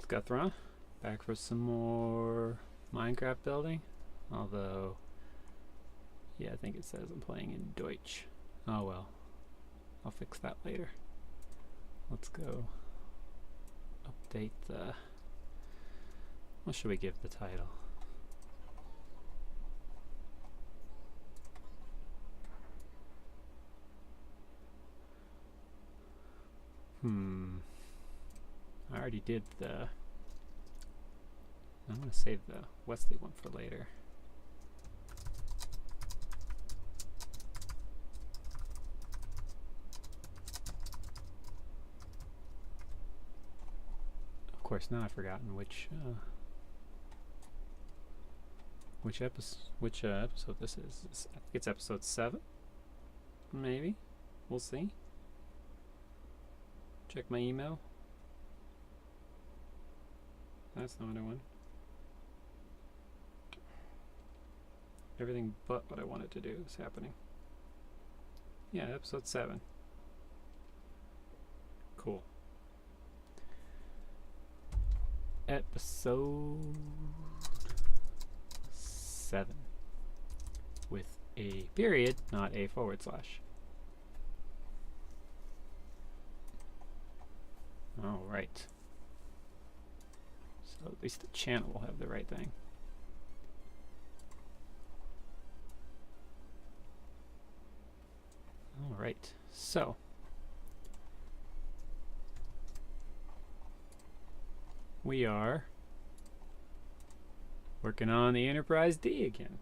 Guthron, back for some more Minecraft building. Although, yeah, I think it says I'm playing in Deutsch. Oh well, I'll fix that later. Let's go update the... What should we give the title? I already did the... I'm going to save the Wesley one for later. Of course, now I've forgotten which episode this is. I think it's episode 7. Maybe. We'll see. Check my email. That's not what I want. Everything but what I wanted to do is happening. Yeah, episode 7. Cool. Episode 7. With a period, not a /. Alright. So at least the channel will have the right thing. Alright, so we are working on the Enterprise D again,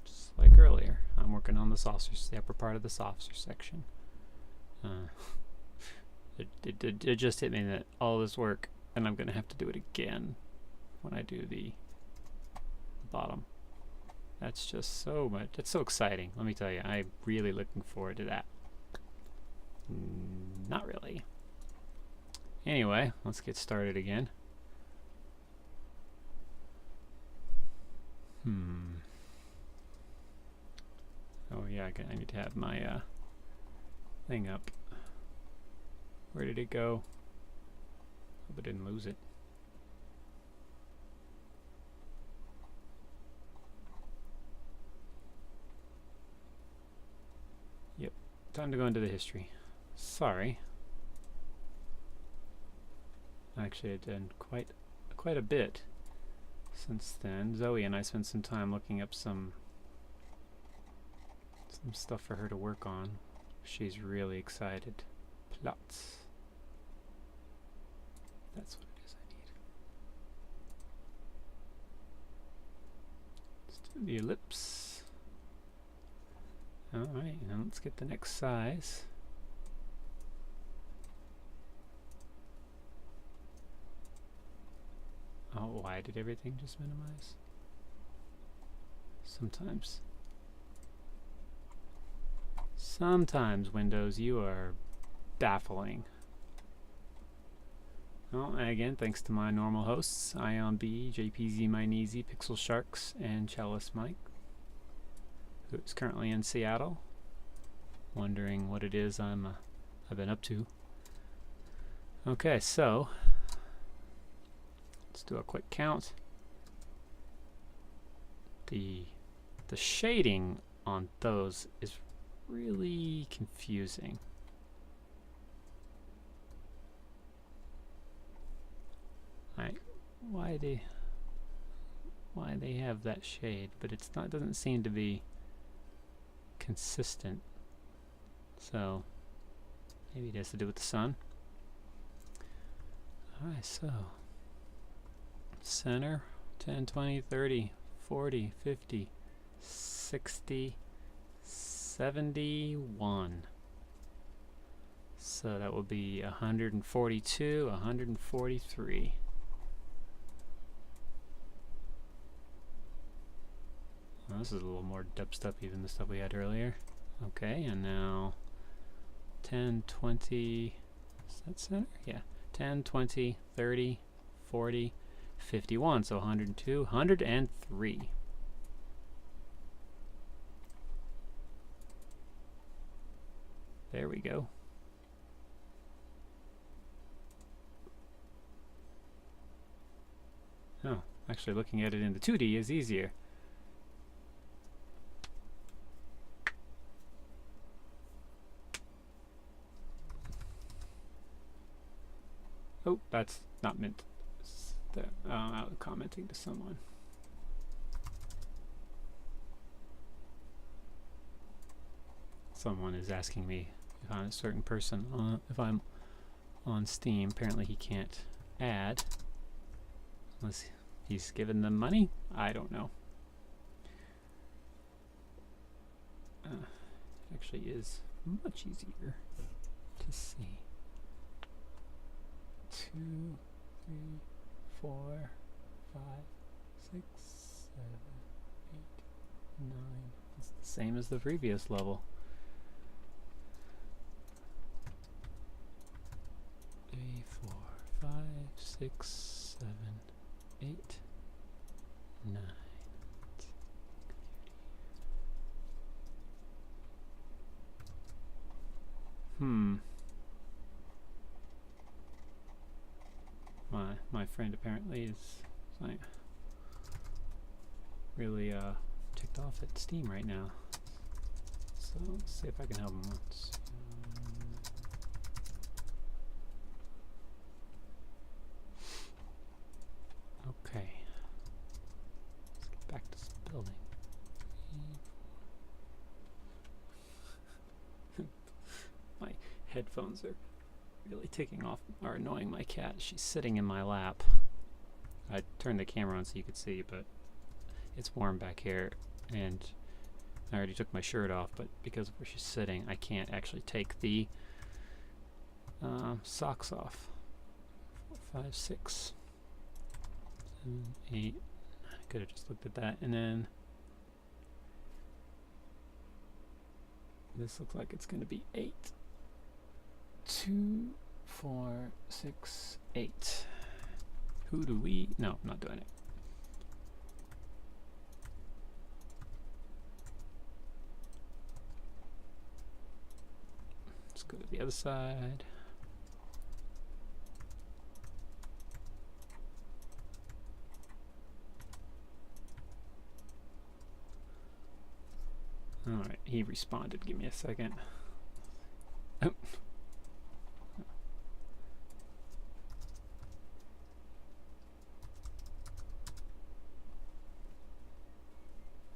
just like earlier. I'm working on the saucers, the upper part of the saucer section. It just hit me that all this work, and I'm going to have to do it again when I do the bottom. That's just so much. It's so exciting. Let me tell you, I'm really looking forward to that. Not really. Anyway, let's get started again. Oh yeah, I need to have my thing up. Where did it go? Hope I didn't lose it. Yep, time to go into the history. Sorry. Actually, I've done quite a bit since then. Zoe and I spent some time looking up some stuff for her to work on. She's really excited. Plots. That's what it is I need. Let's do the ellipse. Alright, now let's get the next size. Oh, why did everything just minimize? Sometimes Windows, you are baffling. Well, and again, thanks to my normal hosts, Ion B, JPZ Mineezy, Pixel Sharks, and Chalice Mike, who is currently in Seattle, wondering what it is I've been up to. Okay, so let's do a quick count. The shading on those is really confusing. Why they have that shade, but it's not, doesn't seem to be consistent. So maybe it has to do with the sun. Alright, so center 10, 20, 30, 40, 50, 60, 71. So that will be 142, 143. Well, this is a little more dubstep-y than the stuff we had earlier. Okay, and now 10, 20, is that center? Yeah. 10, 20, 30, 40, 51. So 102, 103. There we go. Oh, actually looking at it in the 2D is easier. Oh, that's not meant. I was commenting to someone. Someone is asking me if I'm a certain person, if I'm on Steam. Apparently he can't add unless he's given them money. I don't know. Actually is much easier to see. 2, 3, 4, 5, 6, 7, 8, 9. It's the same as the previous level. 3, 4, 5, 6, 7, 8, 9. My friend apparently is like really ticked off at Steam right now. So let's see if I can help him once. Okay. Let's get back to some building. My headphones are really taking off or annoying my cat. She's sitting in my lap. I turned the camera on so you could see, but it's warm back here, and I already took my shirt off, but because of where she's sitting, I can't actually take the socks off. 4, 5, 6, 7, 8. I could have just looked at that, and then this looks like it's going to be 8. 2, 4, 6, 8. Who do we? No, I'm not doing it. Let's go to the other side. Alright, he responded. Give me a second. Oh.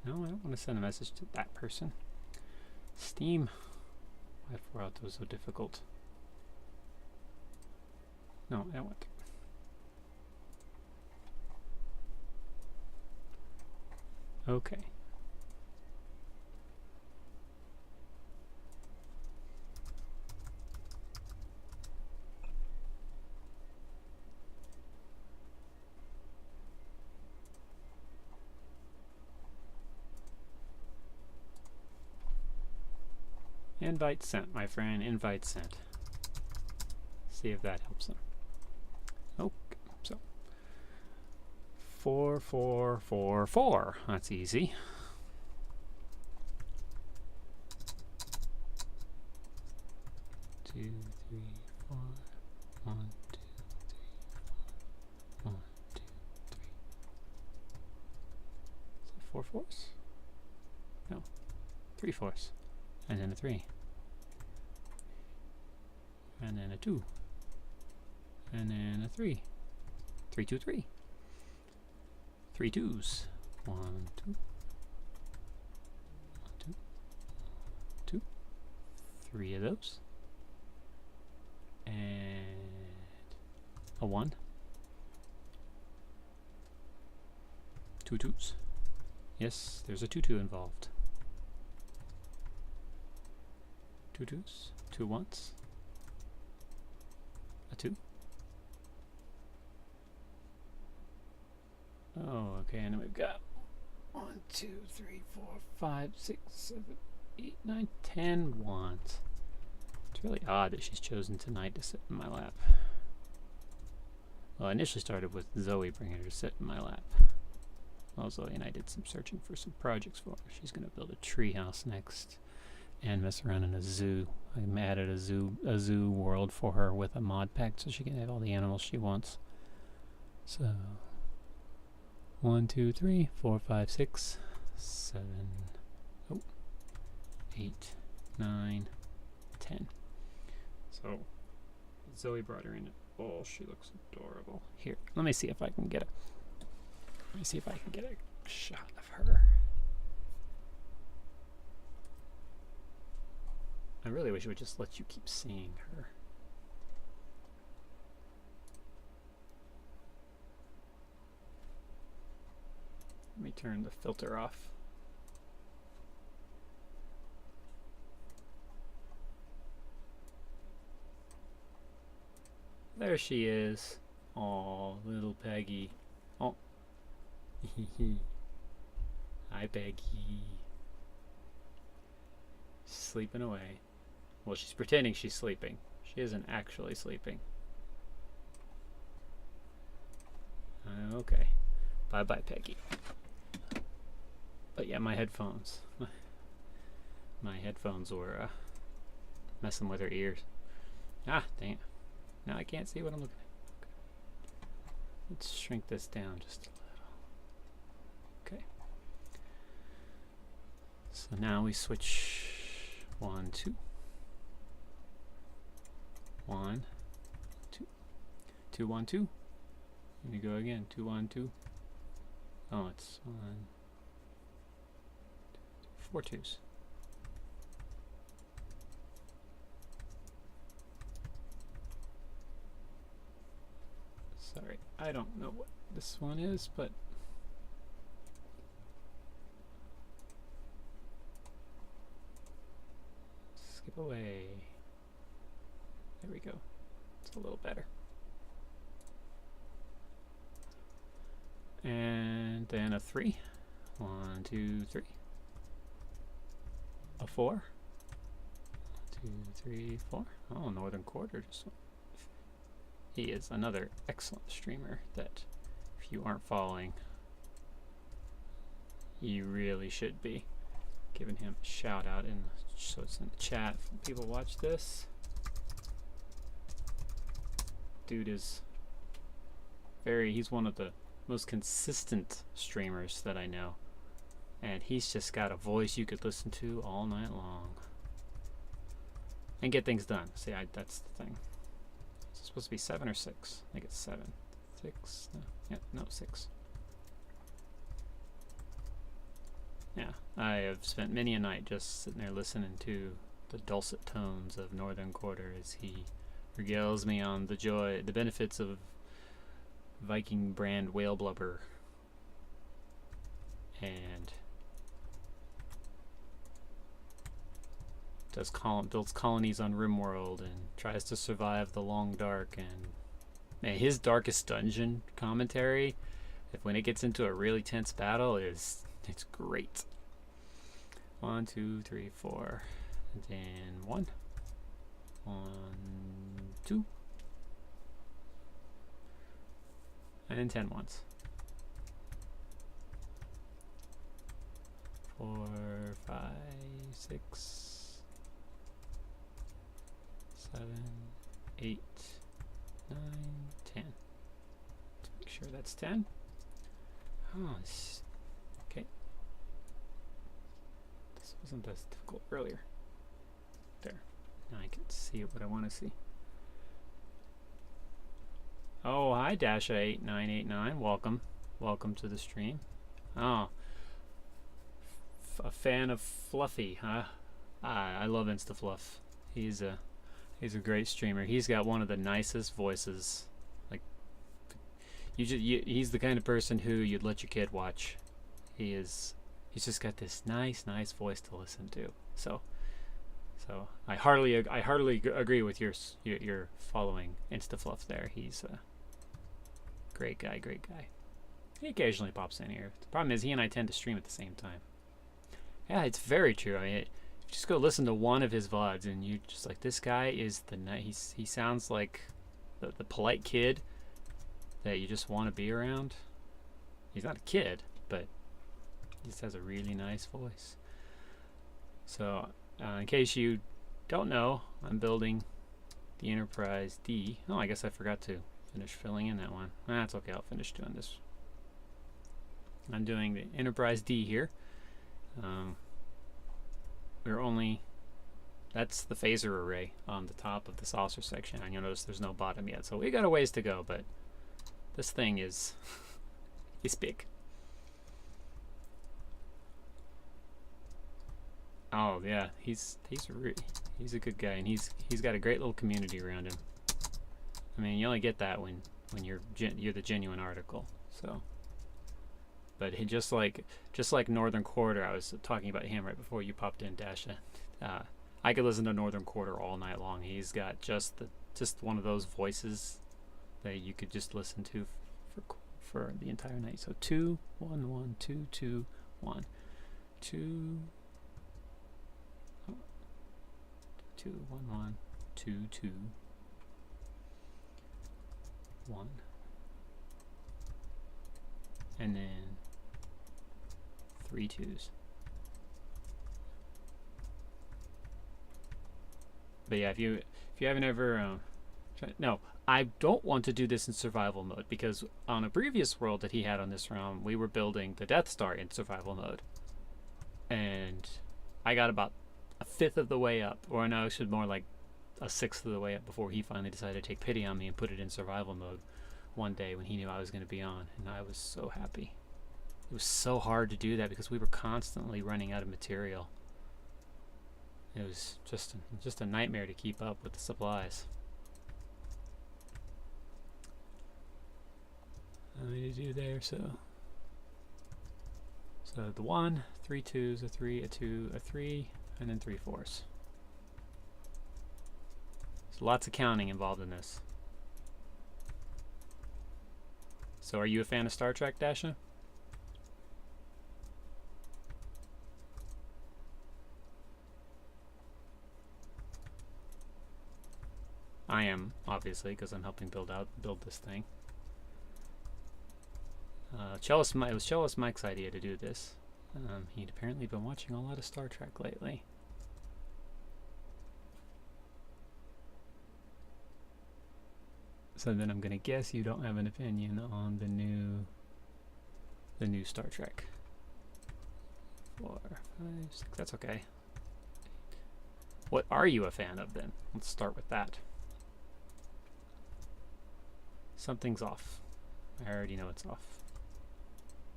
No, I don't want to send a message to that person. Steam. Why 4 out was so difficult? No, I don't want to. Okay. Invite sent, my friend. Invite sent. See if that helps him. Okay, so 4, 4, 4, 4. That's easy. Two, 3, 4. 1, 2, 3, 4. 1, 2, 3. Is that 4 fours? No, 3 fours. And then a 3. And then a 2. And then a 3. 3, 2, 3. 3 twos. 1, 2. 1, 2. 2. 3 of those. And a 1. 2 twos. Yes, there's a 2 2 involved. 2 twos. 2 ones. A 2. Oh, okay, and then we've got 1, 2, 3, 4, 5, 6, 7, 8, 9, 10 ones. It's really odd that she's chosen tonight to sit in my lap. Well, I initially started with Zoe bringing her to sit in my lap. Well, Zoe and I did some searching for some projects for her. She's going to build a tree house next and mess around in a zoo. I added a zoo world for her with a mod pack so she can have all the animals she wants. So 1, 2, 3, 4, 5, 6, 7, 8, 9, 10. So Zoe brought her in. Oh, she looks adorable. Here, let me see if I can get a shot of her. I really wish it would just let you keep seeing her. Let me turn the filter off. There she is. Aw, little Peggy. Oh. Hi, Peggy. She's sleeping away. Well, she's pretending she's sleeping. She isn't actually sleeping. Okay. Bye-bye, Peggy. But yeah, my headphones. My headphones were messing with her ears. Ah, dang it. Now I can't see what I'm looking at. Okay. Let's shrink this down just a little. Okay. So now we switch 1, 2. 1, 2. 2, 1, 2. Let me go again. 2, 1, 2. Oh, it's 1, 4 twos. Sorry, I don't know what this one is, but skip away. There we go. It's a little better. And then a 3. 1, 2, 3. A 4. 2, 3, 4. Oh, Northern Quarter just went. He is another excellent streamer that, if you aren't following, you really should be giving him a shout out in so it's in the chat. If people watch this, dude is he's one of the most consistent streamers that I know, and he's just got a voice you could listen to all night long and get things done. See, that's the thing. Is it supposed to be 7 or 6? I think it's 7. 6? No. Yeah, no, 6. Yeah, I have spent many a night just sitting there listening to the dulcet tones of Northern Quarter as he regales me on the benefits of Viking brand whale blubber and builds colonies on RimWorld and tries to survive the long dark. And man, his Darkest Dungeon commentary, when it gets into a really tense battle, it's great. 1, 2, 3, 4, and then 1, 2, and then 10 once. 4, 5, 6, 7, 8, 9, 10. Let's make sure that's 10. Oh, okay. This wasn't as difficult earlier. There. Now I can see what I want to see. Oh, hi Dasha8989. Welcome. Welcome to the stream. Oh. A fan of Fluffy, huh? I love InstaFluff. He's a great streamer. He's got one of the nicest voices. Like, he's the kind of person who you'd let your kid watch. He's just got this nice voice to listen to. So I heartily agree with your following InstaFluff there. He's a great guy. He occasionally pops in here. The problem is he and I tend to stream at the same time. Yeah, it's very true. I mean, just go listen to one of his VODs and you just like, this guy is he sounds like the polite kid that you just want to be around. He's not a kid, but he just has a really nice voice. So in case you don't know, I'm building the Enterprise D. Oh, I guess I forgot to finish filling in that one. That's okay, I'll finish doing this. I'm doing the Enterprise D here. We're only... That's the phaser array on the top of the saucer section, and you'll notice there's no bottom yet. So we got a ways to go, but this thing is is big. Oh yeah, he's a good guy, and he's got a great little community around him. I mean, you only get that when you're the genuine article. So, but he just like Northern Quarter. I was talking about him right before you popped in, Dasha. I could listen to Northern Quarter all night long. He's got just one of those voices that you could just listen to for the entire night. So 2 1 1 2 2 1 2 2 1 1 2 2 1, and then 3 2s. But yeah, if you haven't ever no, I don't want to do this in survival mode, because on a previous world that he had on this realm, we were building the Death Star in survival mode, and I got about a fifth of the way up, or no, actually more like a sixth of the way up, before he finally decided to take pity on me and put it in survival mode one day when he knew I was going to be on, and I was so happy. It was so hard to do that because we were constantly running out of material. It was just a nightmare to keep up with the supplies. How many to do there? So the 1, 3 2s, a 3, a 2, a 3, and then 3 4s. There's lots of counting involved in this. So are you a fan of Star Trek, Dasha? I am, obviously, because I'm helping build this thing. It was Cellist Mike's idea to do this. He'd apparently been watching a lot of Star Trek lately. So then I'm gonna guess you don't have an opinion on the new Star Trek. 4, 5, 6. That's okay. What are you a fan of then? Let's start with that. Something's off. I already know it's off.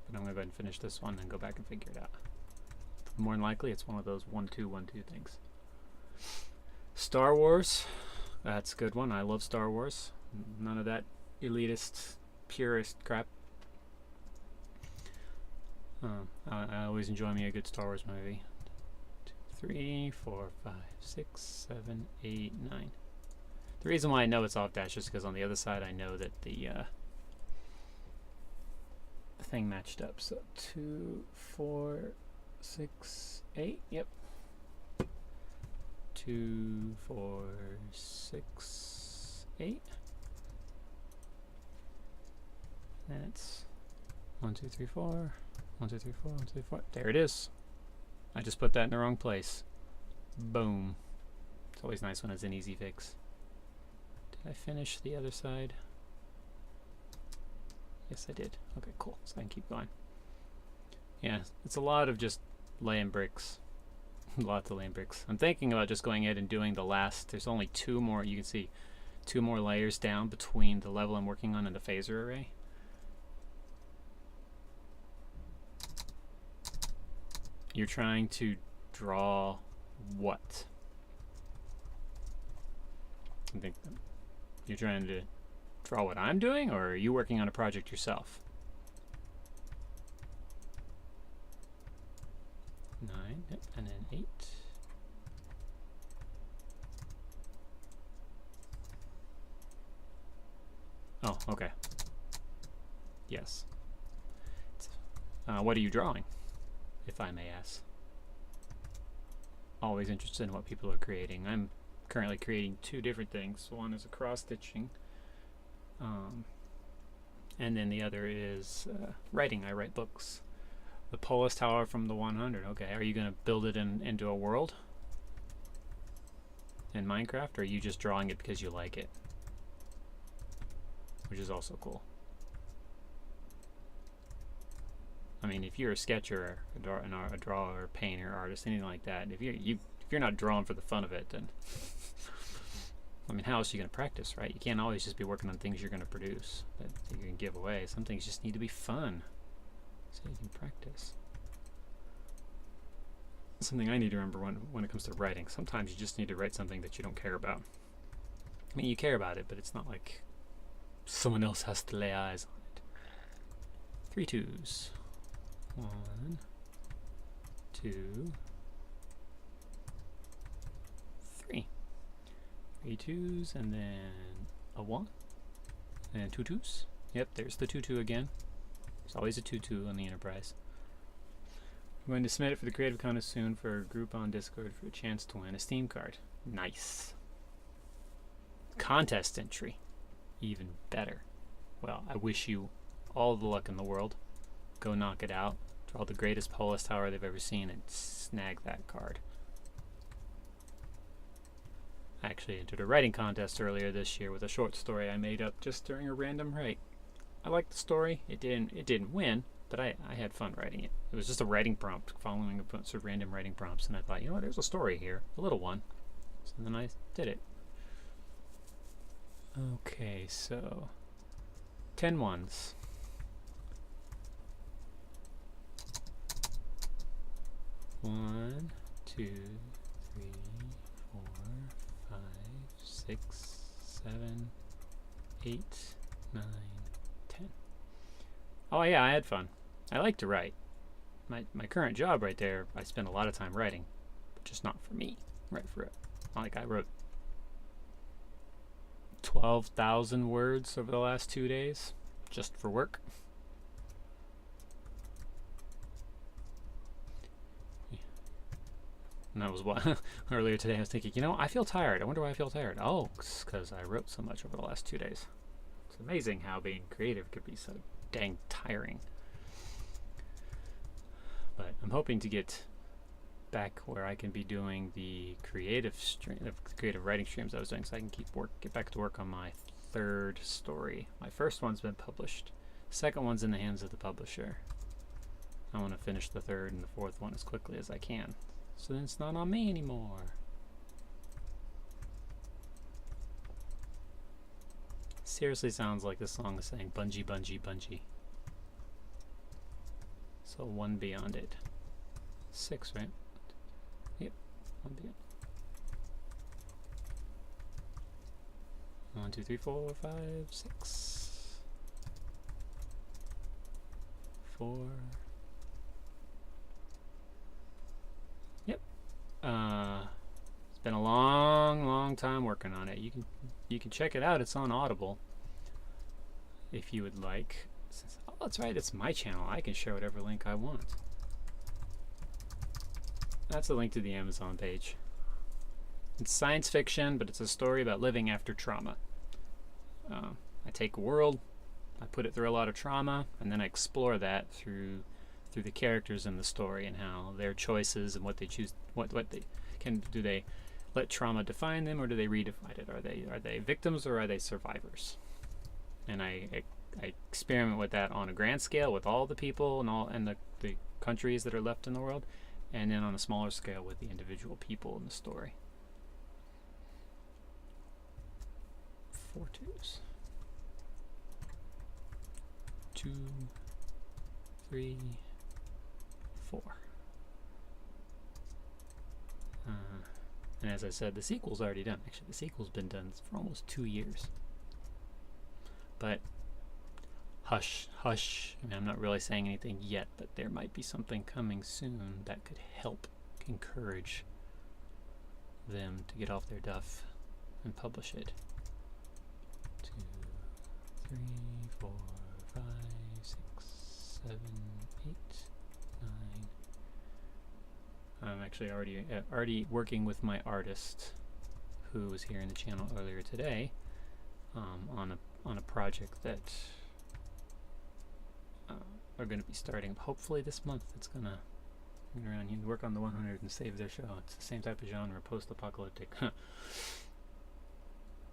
But I'm gonna go ahead and finish this one and go back and figure it out. More than likely, it's one of those 1 2 1 2 things. Star Wars. That's a good one. I love Star Wars. None of that elitist, purist crap. I always enjoy me a good Star Wars movie. 2, 3, 4, 5, 6, 7, 8, 9. The reason why I know it's off dash is because on the other side I know that the thing matched up. So 2, 4, 6, 8. Yep. 2, 4, 6, 8. That's 1 2 3 4. 1 2 3 4. 1 2 3 4. There it is. I just put that in the wrong place. Boom. It's always nice when it's an easy fix. Did I finish the other side? Yes, I did. Okay, cool. So I can keep going. Yeah, it's a lot of just laying bricks. Lots of laying bricks. I'm thinking about just going ahead and doing the last. There's only 2 more. You can see 2 more layers down between the level I'm working on and the phaser array. You're trying to draw what? I think you're trying to draw what I'm doing, or are you working on a project yourself? 9, and then 8. Oh, okay. Yes. What are you drawing, if I may ask? Always interested in what people are creating. I'm currently creating 2 different things. One is a cross-stitching, and then the other is writing. I write books. The Polis Tower from the 100. Okay, are you going to build it into a world in Minecraft, or are you just drawing it because you like it? Which is also cool. I mean, if you're a sketcher, a drawer, painter, artist, anything like that, if you're not drawing for the fun of it, then I mean, how else are you going to practice, right? You can't always just be working on things you're going to produce that you can give away. Some things just need to be fun, so you can practice. Something I need to remember when it comes to writing. Sometimes you just need to write something that you don't care about. I mean, you care about it, but it's not like someone else has to lay eyes on it. 3 2s. 1, 2, 3. 3 2s, and then a 1, and 2 2s. Yep, there's the 2 2 again. There's always a 2 2 on the Enterprise. I'm going to submit it for the Creative Contest soon for a group on Discord for a chance to win a Steam card. Nice. Contest entry. Even better. Well, I wish you all the luck in the world. Go knock it out. Draw the greatest Polis Tower they've ever seen and snag that card. I actually entered a writing contest earlier this year with a short story I made up just during a random write. I liked the story. It didn't win, but I had fun writing it. It was just a writing prompt, following a bunch of random writing prompts, and I thought, you know what, there's a story here, a little one. So then I did it. Okay, so 10 ones. One, 2, 3, 4, 5, 6, 7, 8, 9, 10. Oh yeah, I had fun. I like to write. My current job right there, I spend a lot of time writing, but just not for me. Right for it. Like I wrote 12,000 words over the last 2 days, just for work. Yeah. And that was what earlier today I was thinking, you know, I feel tired. I wonder why I feel tired. Oh, it's because I wrote so much over the last 2 days. It's amazing how being creative could be so dang tiring. But I'm hoping to get back where I can be doing the creative writing streams I was doing, so I can get back to work on my 3rd story. My first one's been published. Second one's in the hands of the publisher. I want to finish the 3rd and the 4th one as quickly as I can, so then it's not on me anymore. Seriously sounds like this song is saying bungee, bungee, bungee. So 1 beyond it. 6, right? Yep, 1 beyond. 1, 2, 3, 4, 5, 6. 4. Yep. It's been a long time working on it. You can check it out. It's on Audible if you would like. Oh, that's right, it's my channel. I can share whatever link I want. That's a link to the Amazon page. It's science fiction, but it's a story about living after trauma. I take a world, I put it through a lot of trauma, and then I explore that through the characters in the story and how their choices and what they choose, what they can do. They let trauma define them, or do they redefine it? Are they victims, or are they survivors? And I experiment with that on a grand scale with all the people and the countries that are left in the world, and then on a smaller scale with the individual people in the story. 4 2s. 2, 3, 4. And as I said, the sequel's already done. Actually, the sequel's been done for almost 2 years. But hush, hush. I mean, I'm not really saying anything yet, but there might be something coming soon that could help encourage them to get off their duff and publish it. 2, 3, 4, 5, 6, 7, 8, 9. I'm actually already working with my artist, who was here in the channel earlier today, on a project that are going to be starting hopefully this month. It's gonna around here work on the 100 and save their show. It's the same type of genre, post-apocalyptic.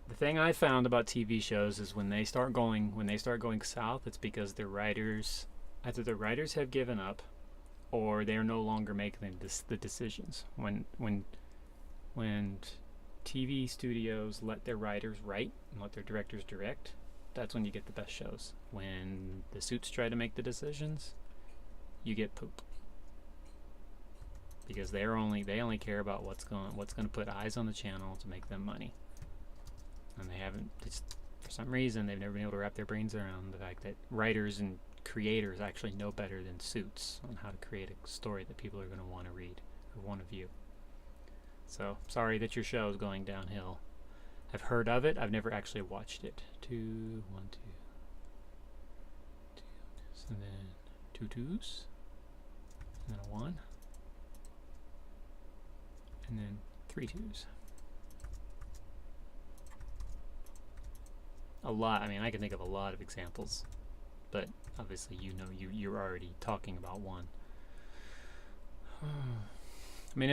The thing I found about TV shows is when they start going south, it's because their writers either the writers have given up, or they are no longer making the decisions. When TV studios let their writers write and let their directors direct, that's when you get the best shows. When the suits try to make the decisions, you get poop. Because they only care about what's going to put eyes on the channel to make them money. And they haven't, for some reason, they've never been able to wrap their brains around the fact that writers and creators actually know better than suits on how to create a story that people are going to want to read or want to view. So, sorry that your show is going downhill. I've heard of it. I've never actually watched it. 2, 1, 2. 2, and then 2 2s. And then a 1. And then 3 2s. A lot. I mean, I can think of a lot of examples, but obviously, you're already talking about one. I mean,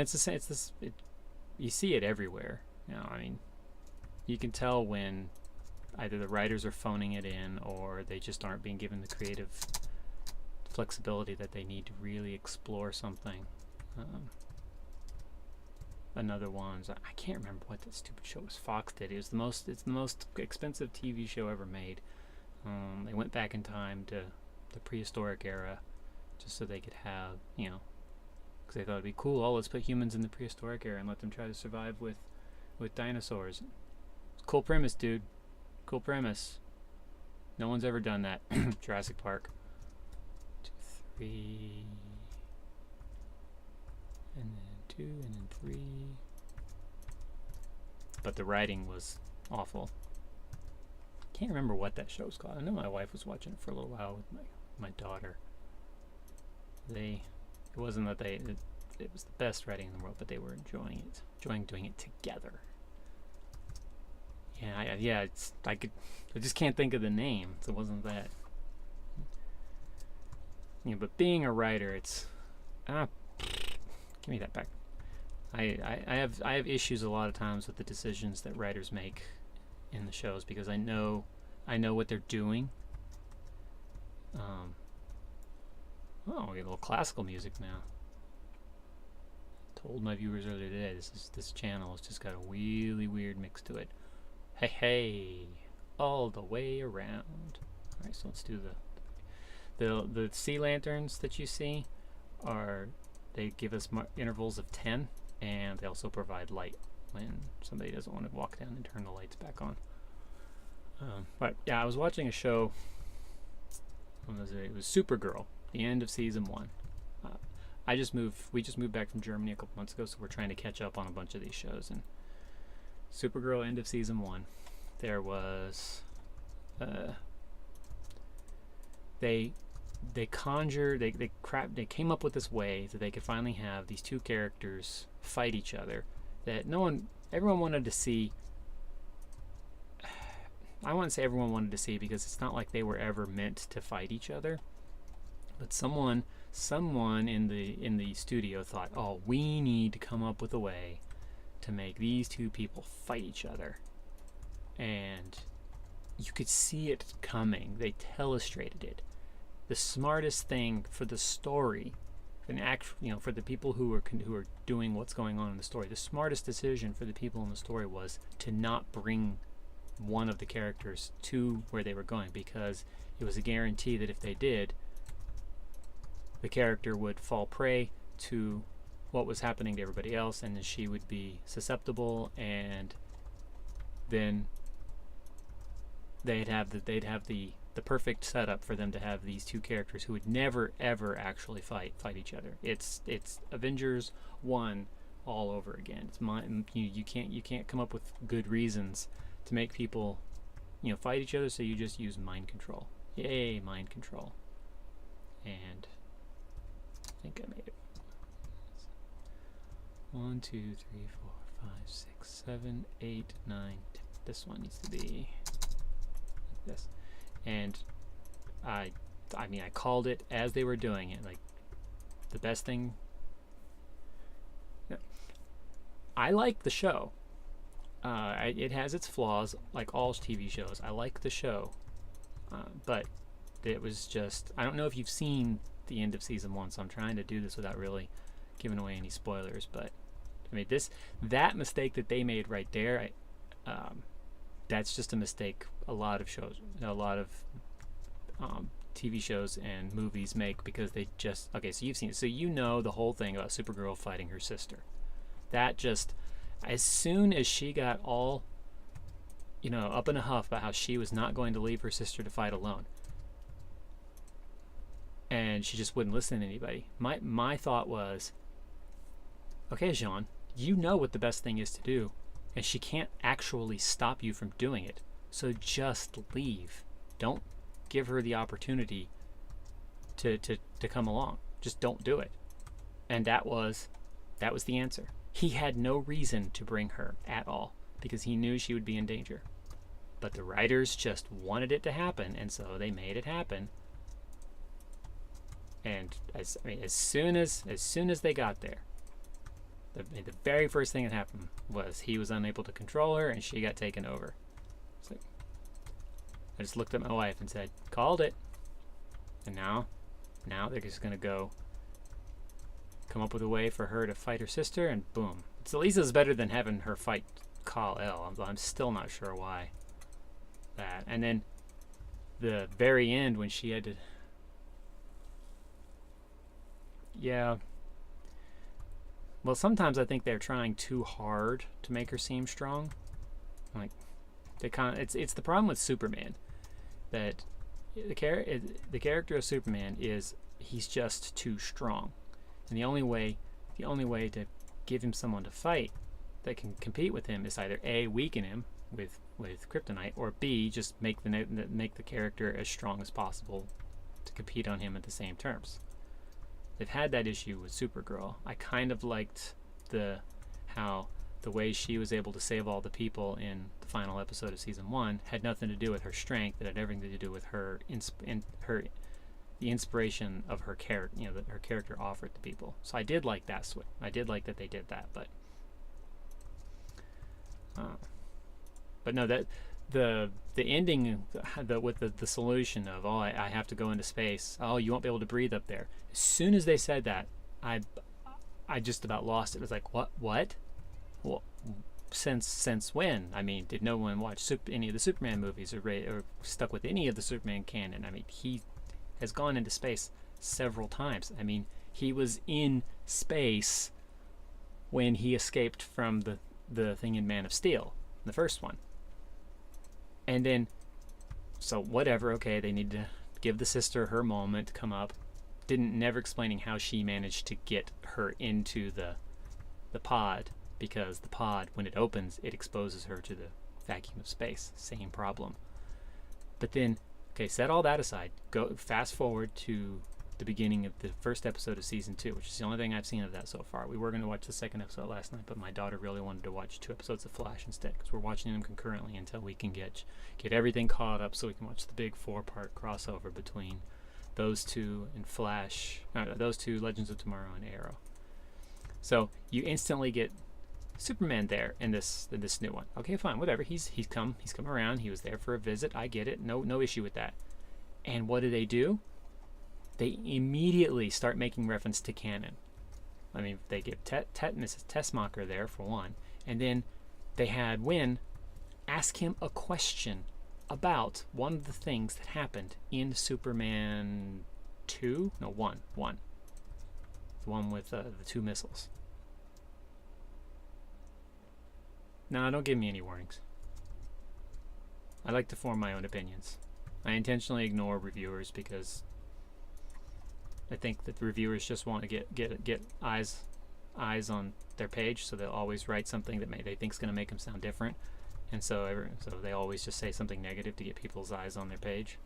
you see it everywhere. I mean, you can tell when either the writers are phoning it in or they just aren't being given the creative flexibility that they need to really explore something. Another one's, I can't remember what that stupid show was. Fox did. It's the most expensive TV show ever made. They went back in time to the prehistoric era just so they could have, because they thought it'd be cool. Oh, let's put humans in the prehistoric era and let them try to survive with dinosaurs. Cool premise, dude. Cool premise. No one's ever done that. Jurassic Park. 2, 3, and then 2, and then 3. But the writing was awful. Can't remember what that show was called. I know my wife was watching it for a little while with my daughter. It wasn't that it was the best writing in the world, but they were enjoying doing it together. Yeah, I just can't think of the name, so it wasn't that. But being a writer, it's give me that back. I have issues a lot of times with the decisions that writers make in the shows because I know what they're doing. We get a little classical music now. Told my viewers earlier today, this channel has just got a really weird mix to it. Hey, all the way around. All right, so let's do the sea lanterns that you see they give us intervals of 10, and they also provide light when somebody doesn't want to walk down and turn the lights back on. But yeah, I was watching a show. When was it? It was Supergirl, the end of season 1. We just moved back from Germany a couple months ago, so we're trying to catch up on a bunch of these shows. And Supergirl, end of season 1, there was they came up with this way that they could finally have these two characters fight each other that everyone wanted to see. I wouldn't say everyone wanted to see because it's not like they were ever meant to fight each other, but someone in the studio thought, oh, we need to come up with a way to make these two people fight each other. And you could see it coming. They telestrated it. The smartest thing for the story, for the people who are doing what's going on in the story, the smartest decision for the people in the story was to not bring one of the characters to where they were going, because it was a guarantee that if they did, the character would fall prey to what was happening to everybody else, and then she would be susceptible, and then they'd have the perfect setup for them to have these two characters who would never ever actually fight each other. It's Avengers 1 all over again. You can't come up with good reasons to make people fight each other, so you just use mind control. Yay, mind control. And I think I made it. 1, 2, 3, 4, 5, 6, 7, 8, 9, 10. This one needs to be like this. And I called it as they were doing it. Like, the best thing. I like the show. It has its flaws, like all TV shows. I like the show, but it was just, I don't know if you've seen the end of season 1, so I'm trying to do this without really giving away any spoilers, but I mean, that mistake that they made right there, that's just a mistake a lot of shows, a lot of TV shows and movies make, because they just, okay, so you've seen it, so you know the whole thing about Supergirl fighting her sister. That just, as soon as she got all, up in a huff about how she was not going to leave her sister to fight alone, and she just wouldn't listen to anybody, my thought was, okay, Jean, you know what the best thing is to do, and she can't actually stop you from doing it, so just leave. Don't give her the opportunity to come along. Just don't do it. And that was the answer. He had no reason to bring her at all, because he knew she would be in danger. But the writers just wanted it to happen, and so they made it happen. And as soon as they got there, the very first thing that happened was he was unable to control her, and she got taken over. It's like, I just looked at my wife and said, "Called it." And now they're just gonna go come up with a way for her to fight her sister, and boom. It's at least it's better than having her fight Kal-El. I'm still not sure why that. And then the very end when she had to, yeah. Well, sometimes I think they're trying too hard to make her seem strong. Like, it's the problem with Superman, that the character of Superman is, he's just too strong, and the only way to give him someone to fight that can compete with him is either A, weaken him with kryptonite, or B, just make the character as strong as possible to compete on him at the same terms. They've had that issue with Supergirl. I kind of liked how the way she was able to save all the people in the final episode of season 1 had nothing to do with her strength. It had everything to do with the inspiration of her character, that her character offered to people. So I did like that switch. I did like that they did that, but no, that the ending with the solution of, oh, I have to go into space. Oh, you won't be able to breathe up there. As soon as they said that, I just about lost it. It was like, what? Well, since when? I mean, did no one watch any of the Superman movies or stuck with any of the Superman canon? I mean, he has gone into space several times. I mean, he was in space when he escaped from the thing in Man of Steel, the first one. And then, so whatever, okay, they need to give the sister her moment to come up. Never explaining how she managed to get her into the pod, because the pod, when it opens, it exposes her to the vacuum of space. Same problem. But then, okay, set all that aside. Go fast forward to the beginning of the first episode of season 2, which is the only thing I've seen of that so far. We were going to watch the second episode last night, but my daughter really wanted to watch 2 episodes of Flash instead, because we're watching them concurrently until we can get everything caught up, so we can watch the big 4-part crossover between those 2 and Flash, those 2, Legends of Tomorrow and Arrow. So you instantly get Superman there in this new one. Okay, fine, whatever. He's come around. He was there for a visit. I get it. No issue with that. And what do? They immediately start making reference to canon. I mean, they give Mrs. Tessmacher there for one, and then they had Wynn ask him a question about one of the things that happened in Superman 2? No, 1. The one with the 2 missiles. No, don't give me any warnings. I like to form my own opinions. I intentionally ignore reviewers because I think that the reviewers just want to get eyes on their page, so they'll always write something that they think is going to make them sound different. And so they always just say something negative to get people's eyes on their page.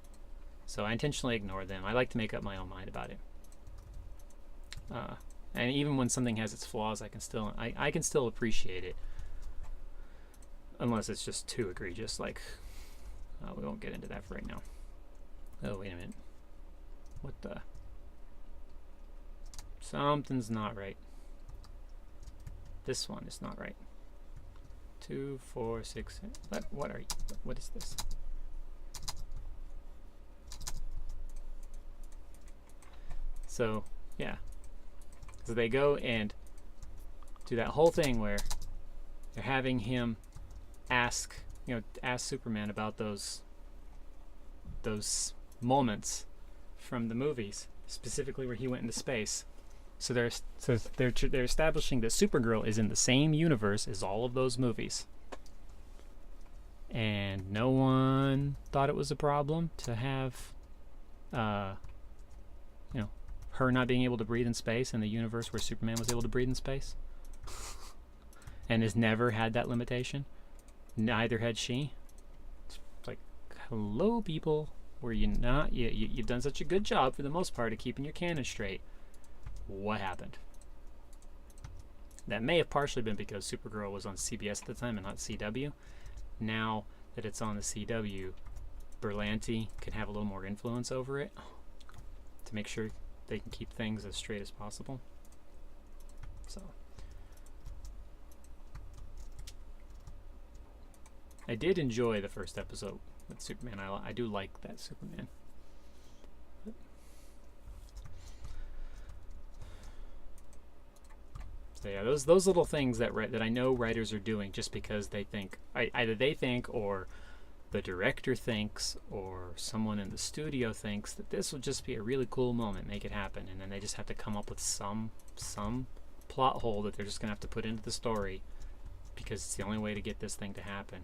So I intentionally ignore them. I like to make up my own mind about it. And even when something has its flaws, I can still appreciate it, unless it's just too egregious. Like, we won't get into that for right now. Oh, wait a minute. What the? Something's not right. This one is not right. 2, 4, 6. What are you? What is this? So, yeah. So they go and do that whole thing where they're having him ask Superman about those moments from the movies, specifically where he went into space. So they're establishing that Supergirl is in the same universe as all of those movies, and no one thought it was a problem to have, her not being able to breathe in space in the universe where Superman was able to breathe in space, and has never had that limitation. Neither had she. It's like, hello, people. Were you not? You've done such a good job for the most part of keeping your canon straight. What happened? That may have partially been because Supergirl was on CBS at the time and not CW. Now that it's on the CW, Berlanti can have a little more influence over it to make sure they can keep things as straight as possible. So I did enjoy the first episode with Superman. I do like that Superman. So yeah, those little things that I know writers are doing just because they think, either they think or the director thinks or someone in the studio thinks that this would just be a really cool moment, make it happen, and then they just have to come up with some plot hole that they're just gonna have to put into the story because it's the only way to get this thing to happen.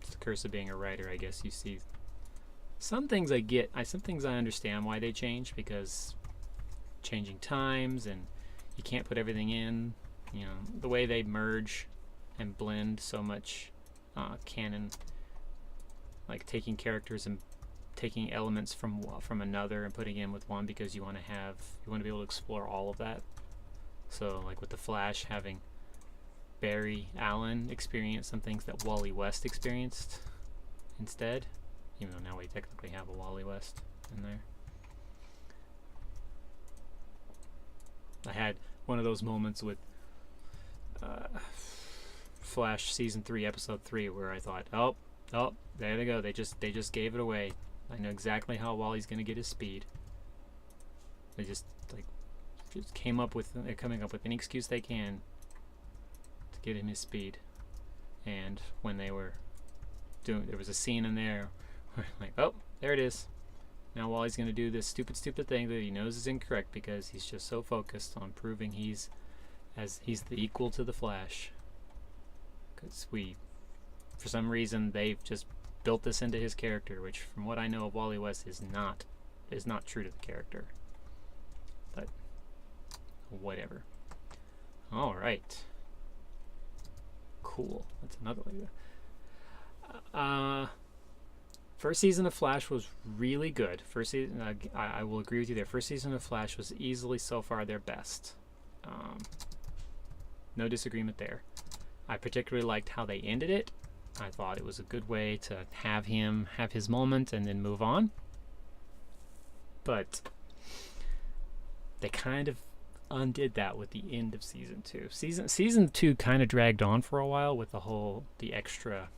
It's the curse of being a writer, I guess. You see some things I get, some things I understand why they change, because changing times and you can't put everything in. The way they merge and blend so much canon, like taking characters and taking elements from another and putting in with one, because you want to be able to explore all of that. So like with the Flash, having Barry Allen experience some things that Wally West experienced instead, even though now we technically have a Wally West in there. I had one of those moments with Flash season 3 episode 3 where I thought, oh, there they go, they just gave it away. I know exactly how Wally's gonna get his speed. They just coming up with any excuse they can to get him his speed. And when they were there was a scene in there where like, oh, there it is. Now Wally's gonna do this stupid thing that he knows is incorrect because he's just so focused on proving he's the equal to the Flash. Because for some reason, they've just built this into his character, which, from what I know of Wally West, is not true to the character. But whatever. All right. Cool. That's another way. First season of Flash was really good. First season, I will agree with you there. First season of Flash was easily so far their best. No disagreement there. I particularly liked how they ended it. I thought it was a good way to have him have his moment and then move on. But they kind of undid that with the end of season 2. Season 2 kind of dragged on for a while with the extra,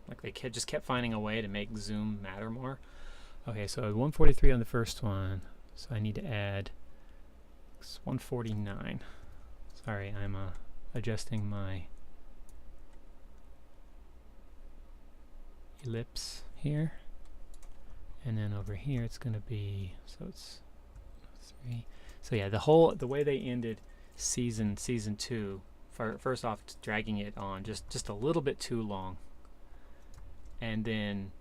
like they just kept finding a way to make Zoom matter more. Okay, so 143 on the first one. So I need to add 149. Sorry, I'm adjusting my ellipse here. And then over here it's going to be, so it's 3. So yeah, the way they ended season 2, first off, dragging it on just a little bit too long. And then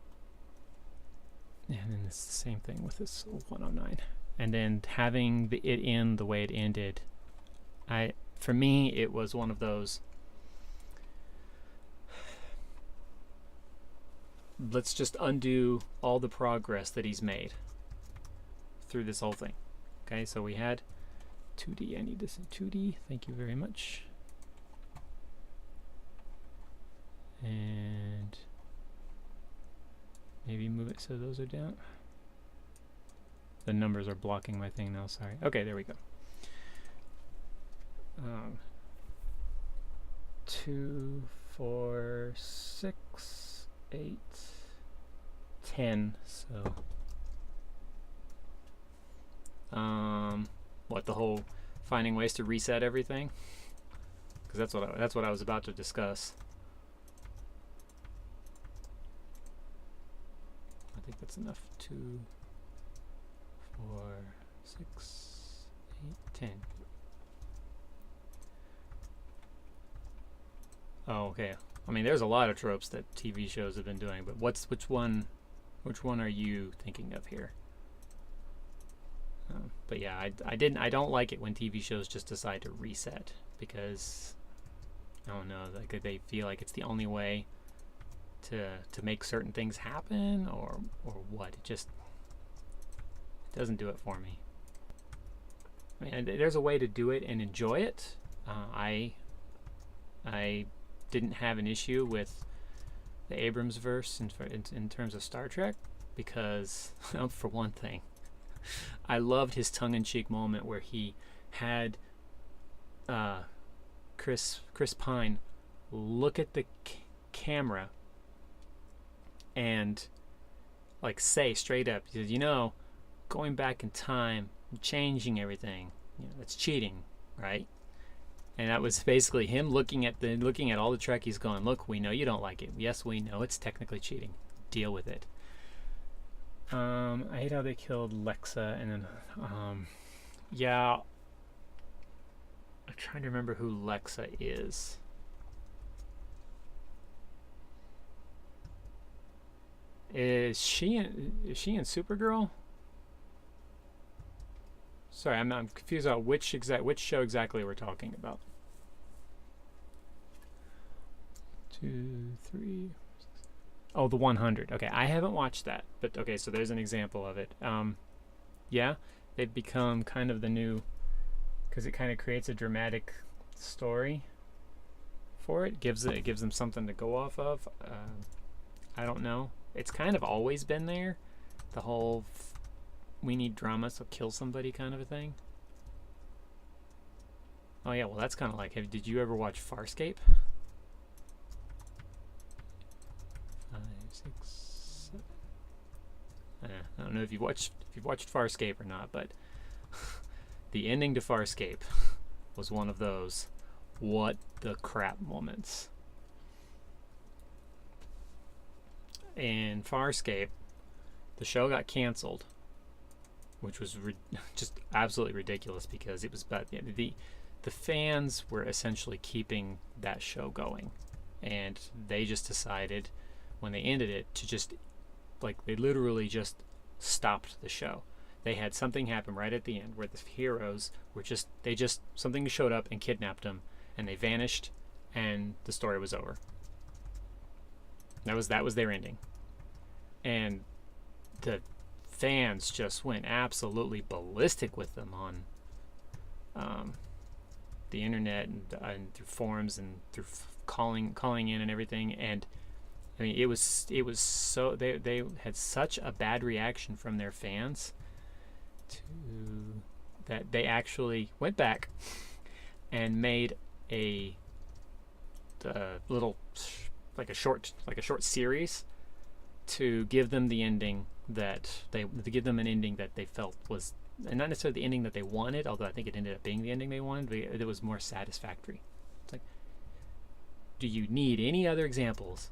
it's the same thing with this 109. And then having it end the way it ended, for me, it was one of those, let's just undo all the progress that he's made through this whole thing. Okay, so we had 2D. I need this in 2D. Thank you very much. And maybe move it so those are down. The numbers are blocking my thing now, sorry. Okay, there we go. 2, 4, 6, 8, 10. So, what, the whole finding ways to reset everything? Because that's what I was about to discuss. I think that's enough. 2, 4, 6, 8, 10. Oh, okay. I mean, there's a lot of tropes that TV shows have been doing, but which one are you thinking of here? But yeah, I don't like it when TV shows just decide to reset, because I don't know, like they feel like it's the only way to make certain things happen, or what. It just doesn't do it for me. I mean, there's a way to do it and enjoy it. I didn't have an issue with the Abrams verse in terms of Star Trek, because for one thing, I loved his tongue-in-cheek moment where he had Chris Pine look at the camera and like say straight up, he said, you know, going back in time, changing everything, you know, that's cheating, right? And that was basically him looking at all the Trekkies going, look, we know you don't like it. Yes, we know it's technically cheating. Deal with it. I hate how they killed Lexa, and then yeah, I'm trying to remember who Lexa is. Is she in Supergirl? Sorry, I'm confused about which show exactly we're talking about. 2, 3. Oh, the 100. Okay, I haven't watched that, but okay, so there's an example of it. Yeah, they've become kind of the new, because it kind of creates a dramatic story for it. Gives them something to go off of. I don't know. It's kind of always been there. The whole we need drama, so kill somebody kind of a thing. Oh yeah, well that's kind of like, did you ever watch Farscape? 5, 6, 7. I don't know if you've watched Farscape or not, but the ending to Farscape was one of those what the crap moments. In Farscape, the show got canceled, which was just absolutely ridiculous, because it was about the fans were essentially keeping that show going, and they just decided when they ended it to just, like, they literally just stopped the show. They had something happen right at the end where the heroes were something showed up and kidnapped them, and they vanished, and the story was over. That was their ending, and the fans just went absolutely ballistic with them on the internet and through forums and through calling in and everything. And I mean, it was so they had such a bad reaction from their fans that they actually went back and made a little like a short series to give them the ending to give them an ending that they felt was, and not necessarily the ending that they wanted, although I think it ended up being the ending they wanted, but it was more satisfactory. It's like, do you need any other examples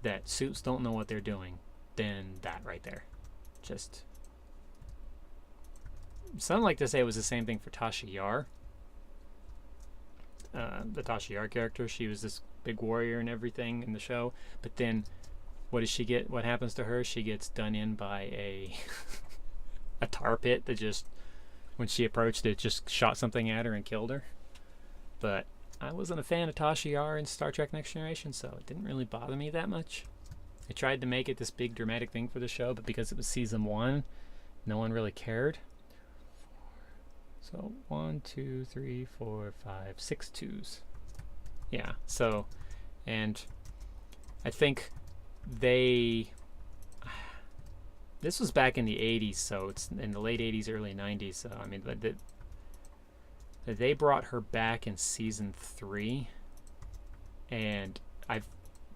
that Suits don't know what they're doing than that right there? Just, some like to say it was the same thing for Tasha Yar. The Tasha Yar character, she was this big warrior and everything in the show, but then what does she get? What happens to her? She gets done in by a tar pit that just, when she approached it, just shot something at her and killed her. But I wasn't a fan of Tasha Yar in Star Trek Next Generation, so it didn't really bother me that much. They tried to make it this big dramatic thing for the show, but because it was season 1, no one really cared. So 1, 2, 3, 4, 5, 6 twos. Yeah, so, and I think this was back in the 80s, so it's in the late 80s, early 90s, so I mean, they brought her back in season 3, and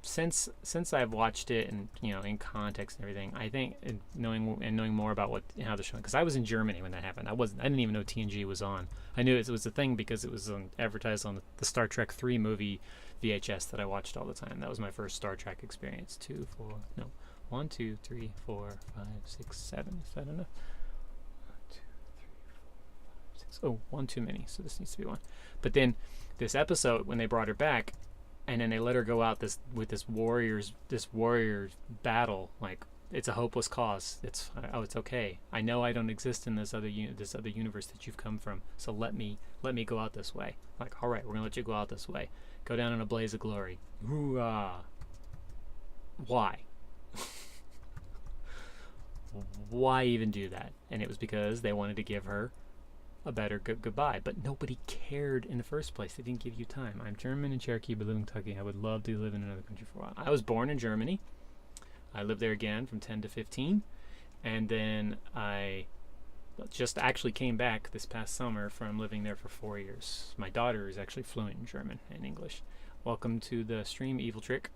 since I've watched it and in context and everything, I think knowing more about how the show, because I was in Germany when that happened. I didn't even know TNG was on. I knew it was a thing because it was advertised on the Star Trek 3 movie VHS that I watched all the time. That was my first Star Trek experience. 1, 2, 3, 4, 5, 6, 7. Is that enough? 1, 2, 3, 4, 5, 6. Oh, one too many. So this needs to be one. But then this episode, when they brought her back, and then they let her go out with this warrior's battle, like it's a hopeless cause. It's okay. I know I don't exist in this other universe that you've come from. So let me go out this way. Like, all right, we're gonna let you go out this way. Go down in a blaze of glory. Hoorah! Why? Why even do that? And it was because they wanted to give her a better goodbye, but nobody cared in the first place. They didn't give you time. I'm German and Cherokee, but live in Kentucky. I would love to live in another country for a while. I was born in Germany. I lived there again from 10 to 15, and then I just actually came back this past summer from living there for 4 years. My daughter is actually fluent in German and English. Welcome to the stream, Evil Trick.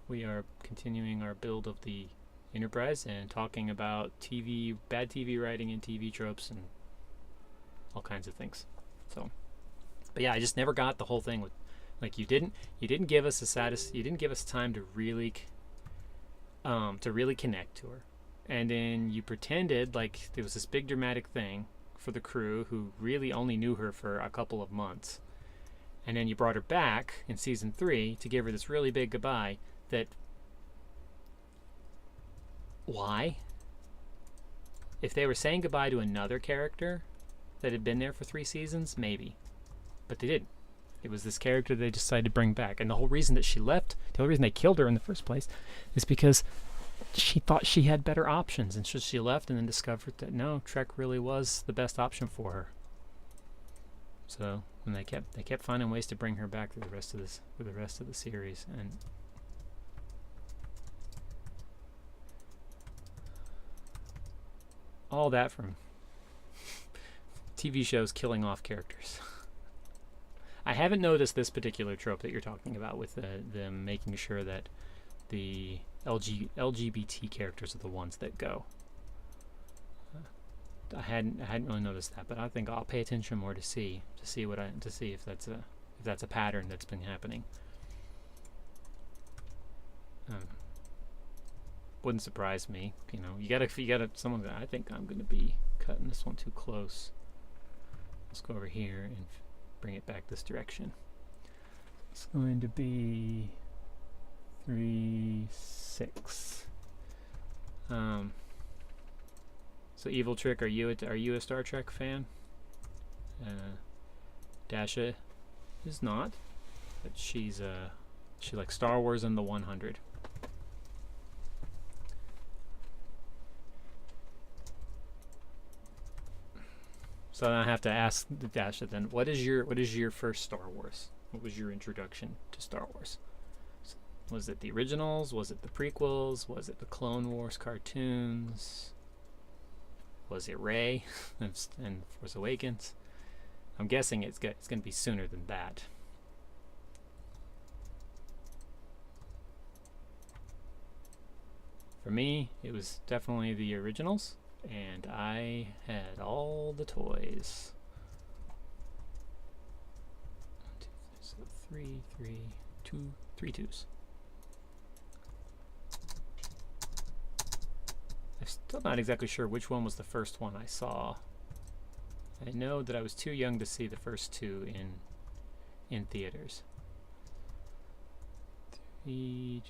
We are continuing our build of the Enterprise and talking about bad TV writing and TV tropes and all kinds of things. So, but yeah, I just never got the whole thing with, like, you didn't give us you didn't give us time to really connect to her, and then you pretended like there was this big dramatic thing for the crew who really only knew her for a couple of months, and then you brought her back in season 3 to give her this really big goodbye. Why? If they were saying goodbye to another character that had been there for 3 seasons, maybe. But they didn't. It was this character they decided to bring back. And the whole reason that she left, the whole reason they killed her in the first place, is because she thought she had better options. And so she left and then discovered that no, Trek really was the best option for her. So, and they kept finding ways to bring her back through the rest of the series. And all that from TV shows killing off characters. I haven't noticed this particular trope that you're talking about with them making sure that the LGBT characters are the ones that go. I hadn't really noticed that, but I think I'll pay attention more to see if that's a pattern that's been happening. Wouldn't surprise me. You gotta someone. I think I'm gonna be cutting this one too close. Let's go over here and bring it back this direction. It's going to be 3, 6. So Evil Trick, are you a Star Trek fan? Dasha is not, but she likes Star Wars and the 100. So I have to ask Dasha then, what is your first Star Wars? What was your introduction to Star Wars? Was it the originals? Was it the prequels? Was it the Clone Wars cartoons? Was it Rey and Force Awakens? I'm guessing it's going to be sooner than that. For me, it was definitely the originals. And I had all the toys. 1, 2, 3 twos. I'm still not exactly sure which one was the first one I saw. I know that I was too young to see the first 2 in theaters. 3,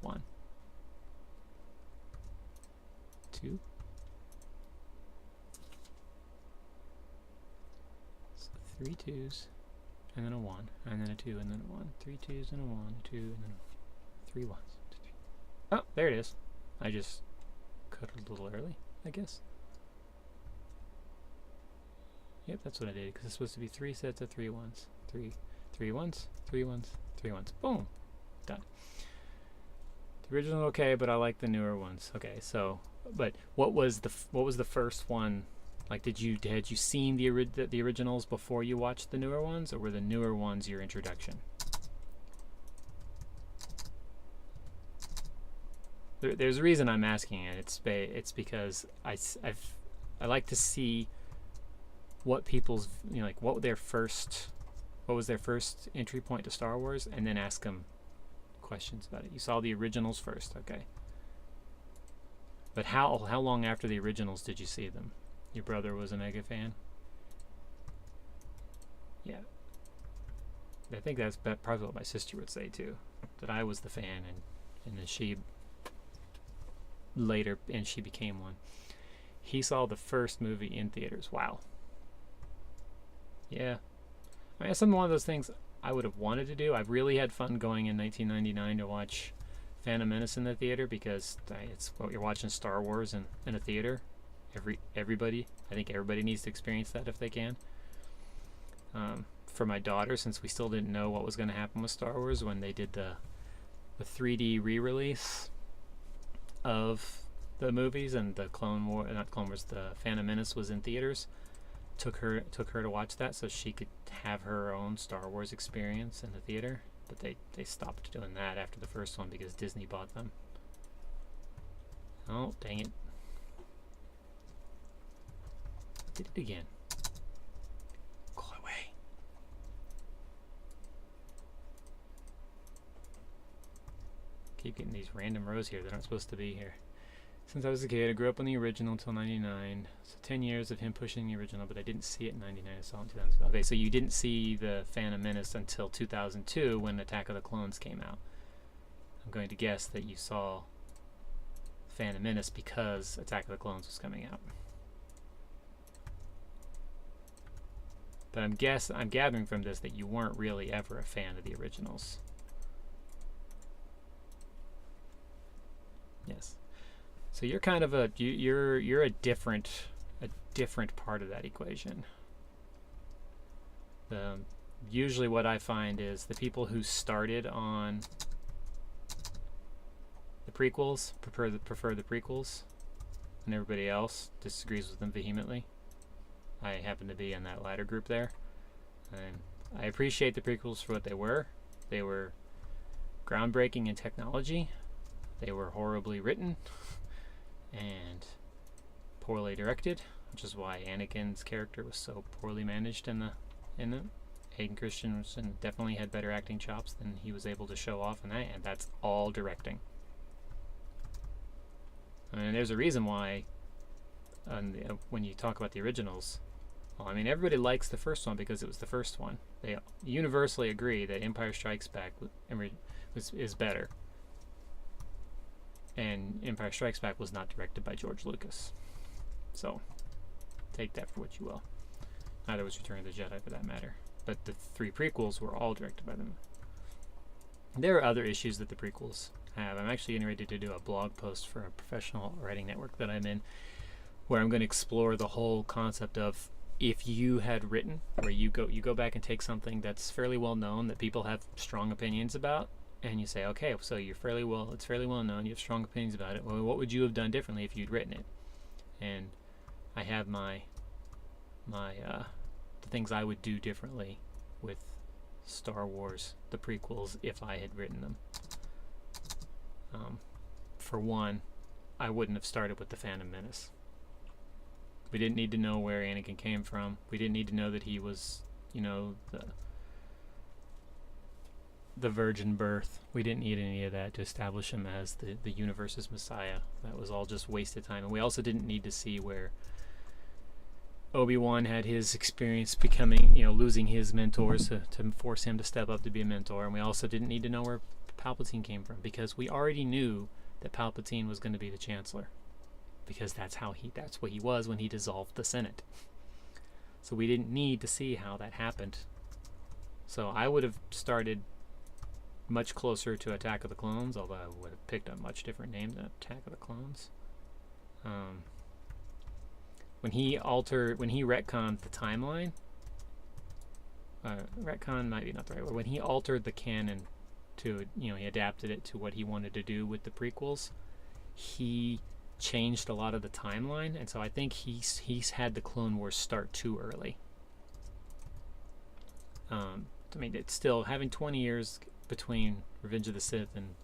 1. 2. So 3 twos, and then a 1, and then a 2, and then a 1. 3 twos and a 1, 2, and then 3 ones. Oh, there it is. I just cut it a little early, I guess. Yep, that's what I did, because it's supposed to be 3 sets of 3 ones. 3 ones, 3 ones, 3 ones. Boom! Done. The original okay, but I like the newer ones. Okay, so, but what was the first one? Like, had you seen the originals before you watched the newer ones, or were the newer ones your introduction? there's a reason I'm asking it. It's because I like to see what people's, like what was their first entry point to Star Wars, and then ask them questions about it. You saw the originals first, okay? But how long after the originals did you see them? Your brother was a mega fan? Yeah. I think that's probably what my sister would say too. That I was the fan, and then she later, and she became one. He saw the first movie in theaters. Wow. Yeah. I mean, it's one of those things I would have wanted to do. I really had fun going in 1999 to watch Phantom Menace in the theater, because it's what you're watching, Star Wars in a theater. Everybody, I think everybody needs to experience that if they can. For my daughter, since we still didn't know what was going to happen with Star Wars when they did the 3D re-release of the movies, and the the Phantom Menace was in theaters. Took her to watch that so she could have her own Star Wars experience in the theater. But they stopped doing that after the first one because Disney bought them. Oh, dang it. Did it again. Go away. Keep getting these random rows here that aren't supposed to be here. Since I was a kid, I grew up on the original until 99. So 10 years of him pushing the original, but I didn't see it in 99. I saw it in 2000. Okay, so you didn't see the Phantom Menace until 2002 when Attack of the Clones came out. I'm going to guess that you saw Phantom Menace because Attack of the Clones was coming out. But I'm gathering from this that you weren't really ever a fan of the originals. Yes. So you're kind of you're a different part of that equation. Usually what I find is the people who started on the prequels prefer the prequels, and everybody else disagrees with them vehemently. I happen to be in that latter group there, and I appreciate the prequels for what they were. They were groundbreaking in technology. They were horribly written and poorly directed, which is why Anakin's character was so poorly managed in them. Hayden Christensen definitely had better acting chops than he was able to show off in that, and that's all directing. I mean, there's a reason why when you talk about the originals, well, I mean, everybody likes the first one because it was the first one. They universally agree that Empire Strikes Back is better. And Empire Strikes Back was not directed by George Lucas. So, take that for what you will. Neither was Return of the Jedi, for that matter. But the 3 prequels were all directed by them. There are other issues that the prequels have. I'm actually getting ready to do a blog post for a professional writing network that I'm in, where I'm going to explore the whole concept of, if you had written, where you go back and take something that's fairly well known, that people have strong opinions about, and you say, okay, so it's fairly well known, you have strong opinions about it. Well, what would you have done differently if you'd written it? And I have the things I would do differently with Star Wars, the prequels, if I had written them. For one, I wouldn't have started with the Phantom Menace. We didn't need to know where Anakin came from. We didn't need to know that he was, the virgin birth. We didn't need any of that to establish him as the universe's messiah. That was all just wasted time. And we also didn't need to see where Obi-Wan had his experience becoming, losing his mentors to force him to step up to be a mentor. And we also didn't need to know where Palpatine came from, because we already knew that Palpatine was going to be the Chancellor, because that's what he was when he dissolved the Senate. So we didn't need to see how that happened. So I would have started much closer to Attack of the Clones, although I would have picked a much different name than Attack of the Clones. When he retconned the timeline, retcon might be not the right word. When he altered the canon to, he adapted it to what he wanted to do with the prequels, he changed a lot of the timeline, and so I think he's had the Clone Wars start too early. I mean, it's still having 20 years between Revenge of the Sith and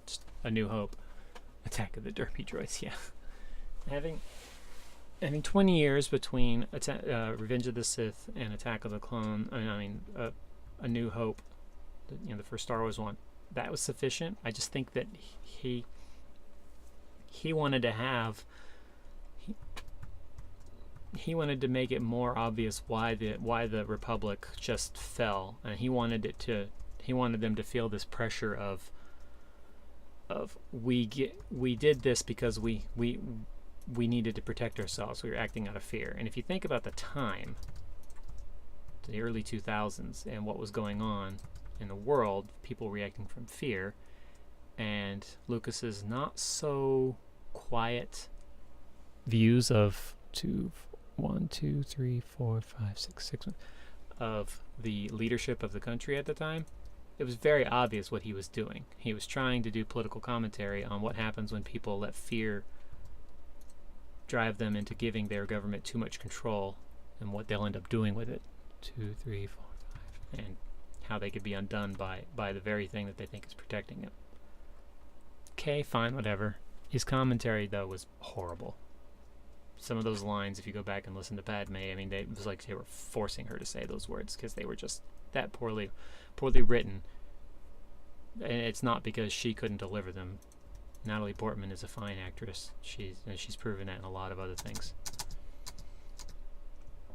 A New Hope. Attack of the Derpy Droids, yeah. Having 20 years between Revenge of the Sith and Attack of the Clone, A New Hope, the first Star Wars one, that was sufficient. I just think that he wanted to have he wanted to make it more obvious why the Republic just fell, and he wanted them to feel this pressure of we did this because we needed to protect ourselves. We were acting out of fear. And if you think about the time, the early 2000s, and what was going on in the world, people reacting from fear, and Lucas's not so quiet views of six of the leadership of the country at the time, it was very obvious what he was doing. He was trying to do political commentary on what happens when people let fear drive them into giving their government too much control, and what they'll end up doing with it. 2, 3, 4, 5, and how they could be undone by the very thing that they think is protecting them. Okay, fine, whatever. His commentary, though, was horrible. Some of those lines, if you go back and listen to Padme, it was like they were forcing her to say those words because they were just that poorly written. And it's not because she couldn't deliver them. Natalie Portman is a fine actress. She's proven that in a lot of other things.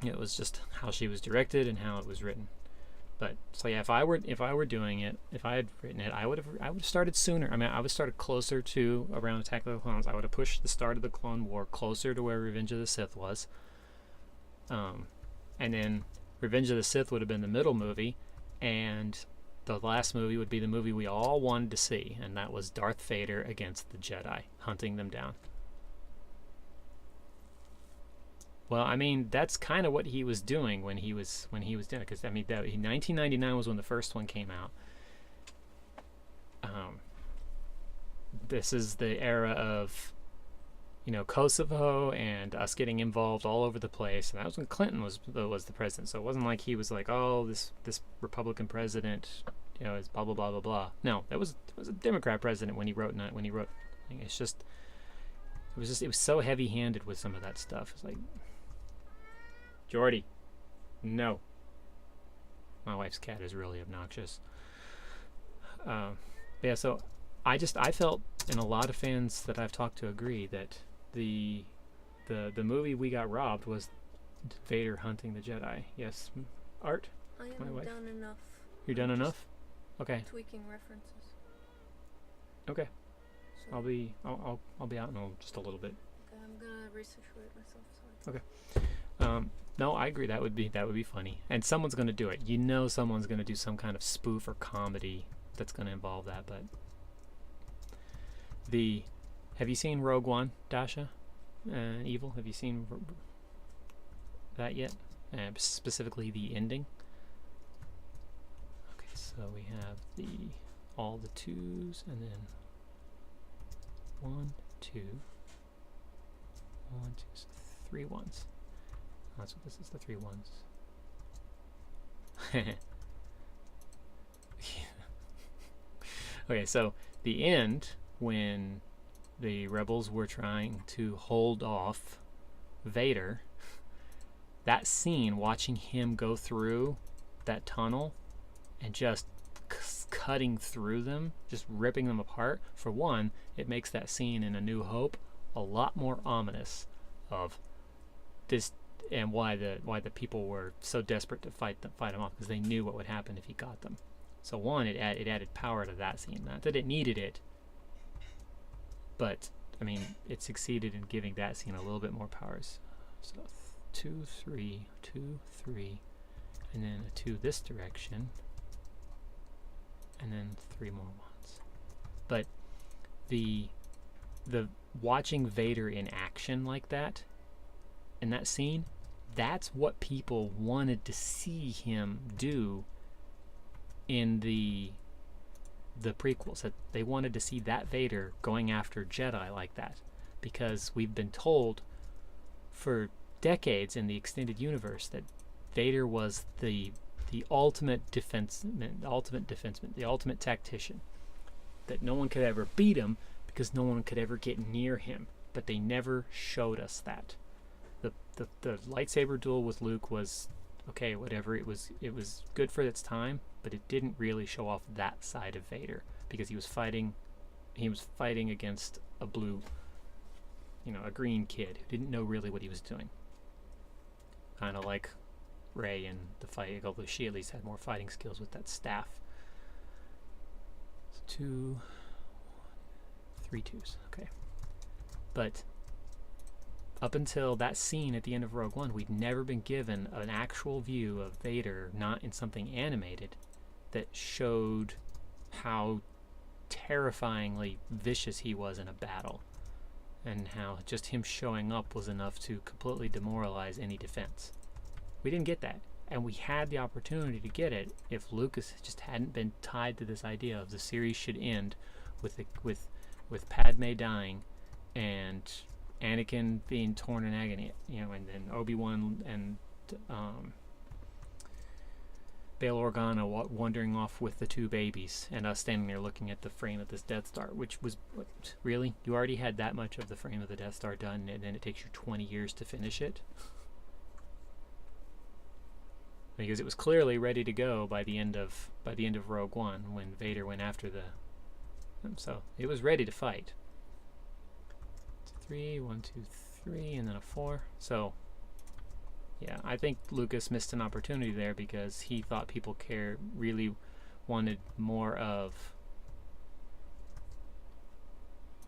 It was just how she was directed and how it was written. But so yeah, if I were doing it, if I had written it, I would have started sooner. I would have started closer to around Attack of the Clones. I would have pushed the start of the Clone War closer to where Revenge of the Sith was. And then Revenge of the Sith would have been the middle movie, and the last movie would be the movie we all wanted to see, and that was Darth Vader against the Jedi, hunting them down. Well, that's kind of what he was doing when he was doing it, because 1999 was when the first one came out. This is the era of, Kosovo and us getting involved all over the place, and that was when Clinton was the president. So it wasn't like he was like, oh, this Republican president, is blah blah blah blah blah. No, it was a Democrat president when he wrote. It's just, it was so heavy-handed with some of that stuff. It's like, Jordy, no. My wife's cat is really obnoxious. Yeah, so I felt, and a lot of fans that I've talked to agree, that the movie we got robbed was Vader hunting the Jedi. Yes, Art? I am done enough. You're done enough? Okay. Tweaking references. Okay. So I'll be out in just a little bit. Okay, I'm gonna resituate myself. Sorry. Okay. No, I agree. That would be funny, and someone's gonna do it. Someone's gonna do some kind of spoof or comedy that's gonna involve that. But have you seen Rogue One, Dasha? Evil. Have you seen that yet? Specifically the ending. Okay, so we have all the 2s, and then 1, 2, 1, 2, so 3 1s. That's what this is, the 3 1s. Okay, so the end, when the rebels were trying to hold off Vader, that scene, watching him go through that tunnel and just cutting through them, just ripping them apart, for one, it makes that scene in A New Hope a lot more ominous of this, and why the people were so desperate to fight him off, because they knew what would happen if he got them. So one, it added power to that scene. Not that it needed it, but it succeeded in giving that scene a little bit more powers. So 2, 3, 2, 3, and then a 2 this direction, and then 3 more ones. But the watching Vader in action like that, in that scene, that's what people wanted to see him do in the prequels. That they wanted to see that Vader going after Jedi like that, because we've been told for decades in the extended universe that Vader was the ultimate defenseman, the ultimate tactician, that no one could ever beat him because no one could ever get near him. But they never showed us that. The lightsaber duel with Luke was okay, whatever. It was good for its time, but it didn't really show off that side of Vader because he was fighting against a green kid who didn't know really what he was doing. Kind of like Rey in the fight, although she at least had more fighting skills with that staff. So 3 twos, okay. But up until that scene at the end of Rogue One, we'd never been given an actual view of Vader, not in something animated, that showed how terrifyingly vicious he was in a battle, and how just him showing up was enough to completely demoralize any defense. We didn't get that, and we had the opportunity to get it if Lucas just hadn't been tied to this idea of the series should end with Padme dying and Anakin being torn in agony, and then Obi-Wan and Bail Organa wandering off with the 2 babies, and us standing there looking at the frame of this Death Star, which was, really? You already had that much of the frame of the Death Star done, and then it takes you 20 years to finish it? Because it was clearly ready to go by the end of Rogue One when Vader went after so it was ready to fight. 3, 1, 2, 3, and then a 4. So yeah, I think Lucas missed an opportunity there because he thought people really wanted more of.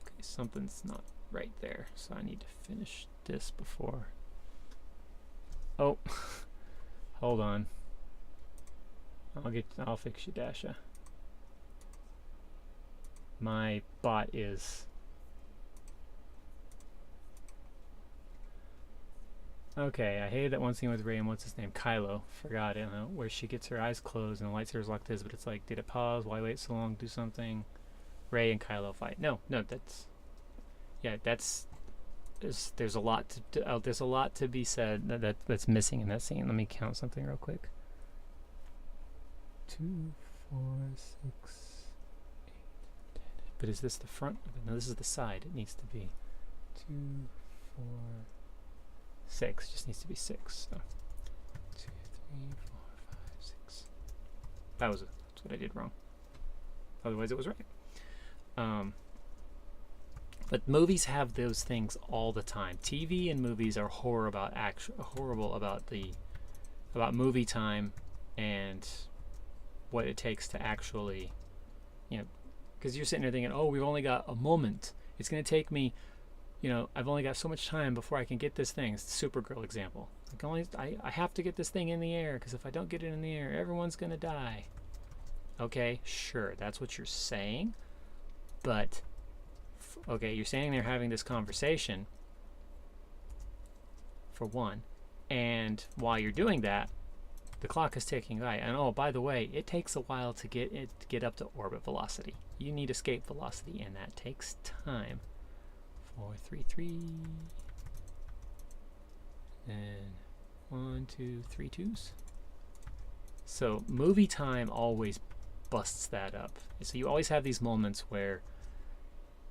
Okay, something's not right there, so I need to finish this before. Oh, hold on. I'll fix you, Dasha. My bot is. Okay, I hated that one scene with Rey and what's his name? Kylo. Forgot it, where she gets her eyes closed and the lightsaber's locked this, but it's like, did it pause? Why wait so long? Do something. Rey and Kylo fight. No, there's a lot to be said that's missing in that scene. Let me count something real quick. 2, 4, 6, 8, 10. But is this the front? No, this is the side. It needs to be 2, 4, 6. Just needs to be 6. So 2, 3, 4, 5, 6. That's what I did wrong. Otherwise, it was right. But movies have those things all the time. TV and movies are horrible about movie time and what it takes to actually, because you're sitting there thinking, oh, we've only got a moment. It's going to take me, I've only got so much time before I can get this thing. It's the Supergirl example. I have to get this thing in the air because if I don't get it in the air, everyone's going to die. Okay, sure, that's what you're saying, but okay, you're standing there having this conversation, for one, and while you're doing that, the clock is ticking by. And oh, by the way, it takes a while to get up to orbit velocity. You need escape velocity, and that takes time. 4, 3, 3, and 1, 2, 3 twos. So movie time always busts that up. So you always have these moments where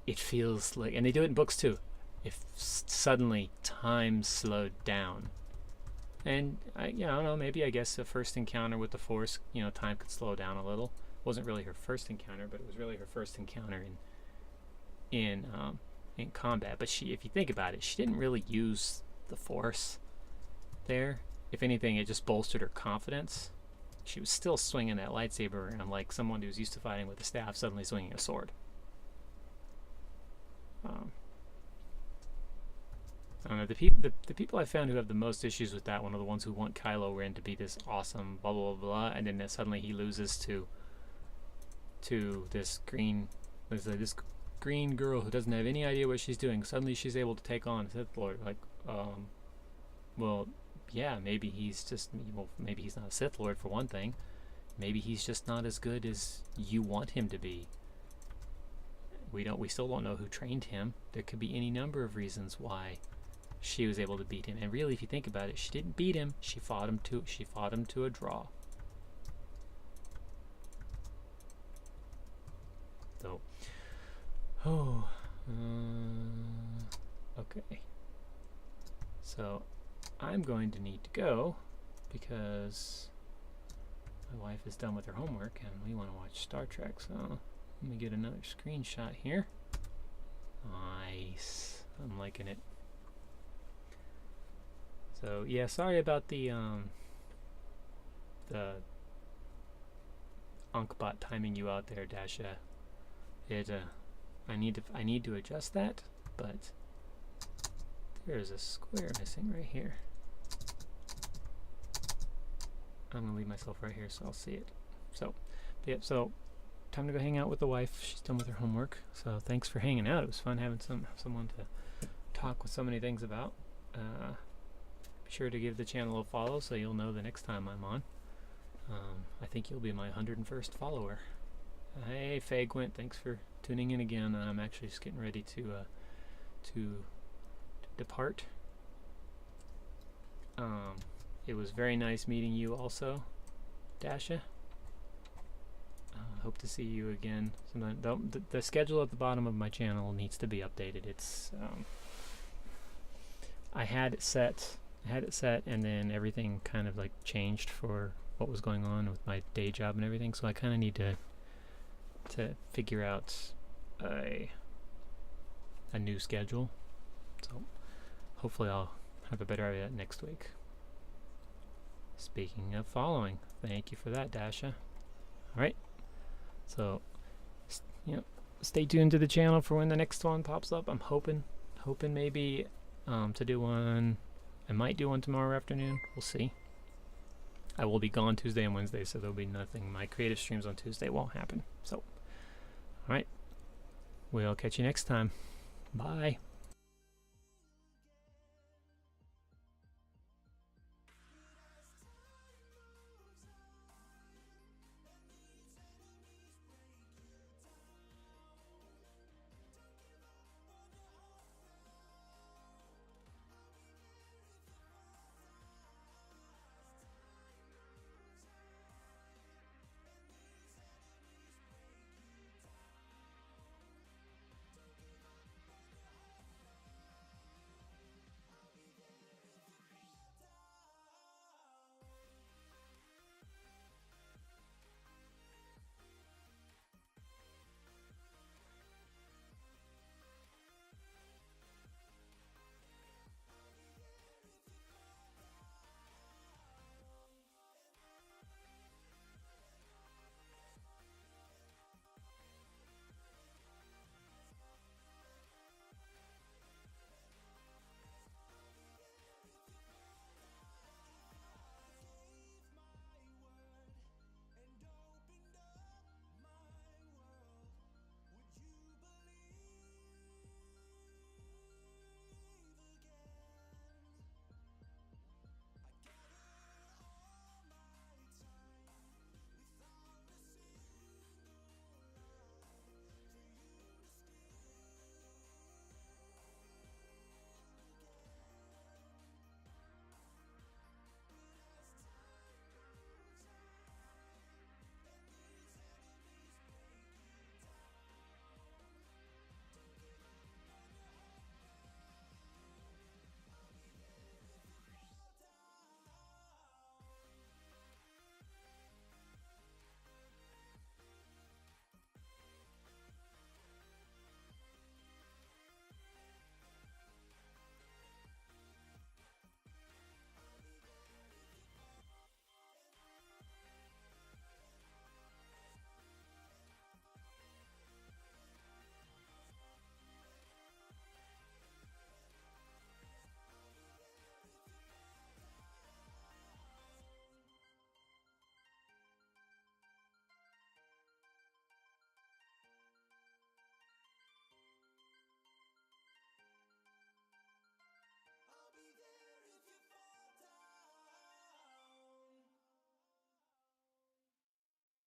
it feels like, and they do it in books too, if suddenly time slowed down. And I don't know, maybe I guess a first encounter with the Force, time could slow down a little. It wasn't really her first encounter, but it was really her first encounter in combat. But if you think about it, she didn't really use the Force there. If anything, it just bolstered her confidence. She was still swinging that lightsaber around like someone who's used to fighting with a staff suddenly swinging a sword. I don't know, the people I found who have the most issues with that one are the ones who want Kylo Ren to be this awesome blah blah blah, and then suddenly he loses to this green girl who doesn't have any idea what she's doing. Suddenly she's able to take on Sith Lord. Like, well, yeah, maybe he's not a Sith Lord for one thing. Maybe he's just not as good as you want him to be. We still don't know who trained him. There could be any number of reasons why she was able to beat him. And really, if you think about it, she didn't beat him. She fought him to a draw. So, Okay. So I'm going to need to go because my wife is done with her homework and we want to watch Star Trek. So let me get another screenshot here. Nice. I'm liking it. So yeah, sorry about the Unkbot timing you out there, Dasha. I need to adjust that, but there's a square missing right here. I'm gonna leave myself right here so I'll see it. So, yep. So, time to go hang out with the wife. She's done with her homework. So thanks for hanging out. It was fun having someone to talk with so many things about. Be sure to give the channel a follow so you'll know the next time I'm on. I think you'll be my 101st follower. Hey Fagwent, thanks for tuning in again. I'm actually just getting ready to depart. It was very nice meeting you also, Dasha. Hope to see you again sometime. The schedule at the bottom of my channel needs to be updated. It's I had it set, and then everything kind of like changed for what was going on with my day job and everything. So I kind of need to figure out a new schedule. So hopefully I'll have a better idea next week. Speaking of following, thank you for that, Dasha. All right. So, stay tuned to the channel for when the next one pops up. I'm hoping maybe to do one. I might do one tomorrow afternoon. We'll see. I will be gone Tuesday and Wednesday, so there'll be nothing. My creative streams on Tuesday won't happen. So, all right. We'll catch you next time. Bye.